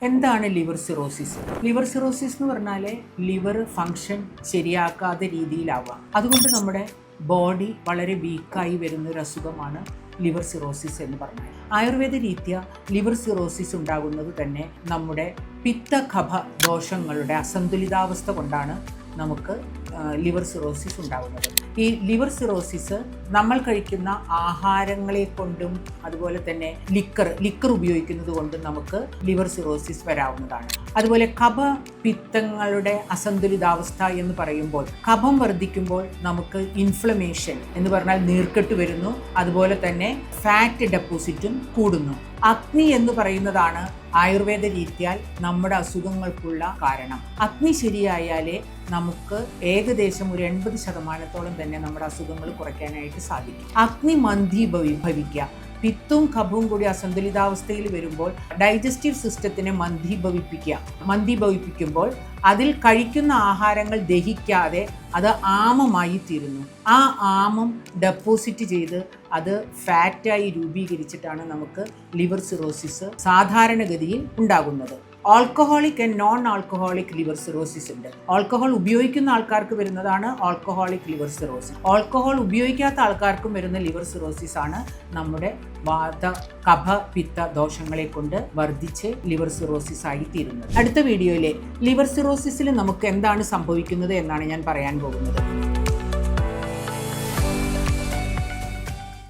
എന്താണ് liver cirrhosis? Liver cirrhosis എന്ന് പറഞ്ഞാൽ ലിവർ ഫങ്ഷൻ ശരിയാക്കാത്ത രീതിയിലാവാം. അതുകൊണ്ട് നമ്മുടെ ബോഡി വളരെ വീക്കായി വരുന്ന ഒരു അസുഖമാണ് ലിവർ സിറോസിസ് എന്ന് പറഞ്ഞാൽ. ആയുർവേദ രീത്യ ലിവർ സിറോസിസ് ഉണ്ടാകുന്നത് തന്നെ നമ്മുടെ പിത്തകഫ ദോഷങ്ങളുടെ അസന്തുലിതാവസ്ഥ കൊണ്ടാണ് നമുക്ക് ലിവർ സിറോസിസ് ഉണ്ടാകുന്നത്. ഈ ലിവർ സിറോസിസ് നമ്മൾ കഴിക്കുന്ന ആഹാരങ്ങളെ കൊണ്ടും അതുപോലെ തന്നെ ലിക്കർ ഉപയോഗിക്കുന്നത് കൊണ്ടും നമുക്ക് ലിവർ സിറോസിസ് വരാവുന്നതാണ്. അതുപോലെ കഫ പിത്തങ്ങളുടെ അസന്തുലിതാവസ്ഥ എന്ന് പറയുമ്പോൾ കഫം വർദ്ധിക്കുമ്പോൾ നമുക്ക് ഇൻഫ്ലമേഷൻ എന്ന് പറഞ്ഞാൽ നീർക്കെട്ട് വരുന്നു. അതുപോലെ തന്നെ ഫാറ്റ് ഡെപ്പോസിറ്റും കൂടുന്നു. അഗ്നി എന്ന് പറയുന്നതാണ് ആയുർവേദ രീതിയാൽ നമ്മുടെ അസുഖങ്ങൾക്കുള്ള കാരണം. അഗ്നി ശരിയായാലേ നമുക്ക് ഏകദേശം ഒരു 80% തന്നെ നമ്മുടെ അസുഖങ്ങൾ കുറയ്ക്കാനായിട്ട് സാധിക്കും. അഗ്നി മന്ദീഭവിക്കുക, പിത്തവും കഫവും കൂടി അസന്തുലിതാവസ്ഥയിൽ വരുമ്പോൾ ഡൈജസ്റ്റീവ് സിസ്റ്റത്തിനെ മന്ദീഭവിപ്പിക്കുമ്പോൾ അതിൽ കഴിക്കുന്ന ആഹാരങ്ങൾ ദഹിക്കാതെ അത് ആമമായി തീരുന്നു. ആ ആമം ഡെപ്പോസിറ്റ് ചെയ്ത് അത് ഫാറ്റായി രൂപീകരിച്ചിട്ടാണ് നമുക്ക് ലിവർ സിറോസിസ് സാധാരണഗതിയിൽ ഉണ്ടാകുന്നത്. Alcoholic and non alcoholic liver cirrhosis ഉണ്ട്. ആൽക്കഹോൾ ഉപയോഗിക്കുന്ന ആൾക്കാർക്ക് വരുന്നതാണ് ആൽക്കഹോളിക് ലിവർ സിറോസിസ്. ആൽക്കഹോൾ ഉപയോഗിക്കാത്ത ആൾക്കാർക്കും വരുന്ന ലിവർ സിറോസിസ് ആണ് നമ്മുടെ വാത കഫ പിത്ത ദോഷങ്ങളെ കൊണ്ട് വർദ്ധിച്ച് ലിവർ സിറോസിസ് ആയി തീരുന്നത്. അടുത്ത വീഡിയോയിലെ ലിവർ സിറോസിസിൽ നമുക്ക് എന്താണ് സംഭവിക്കുന്നത് എന്നാണ് ഞാൻ പറയാൻ പോകുന്നത്.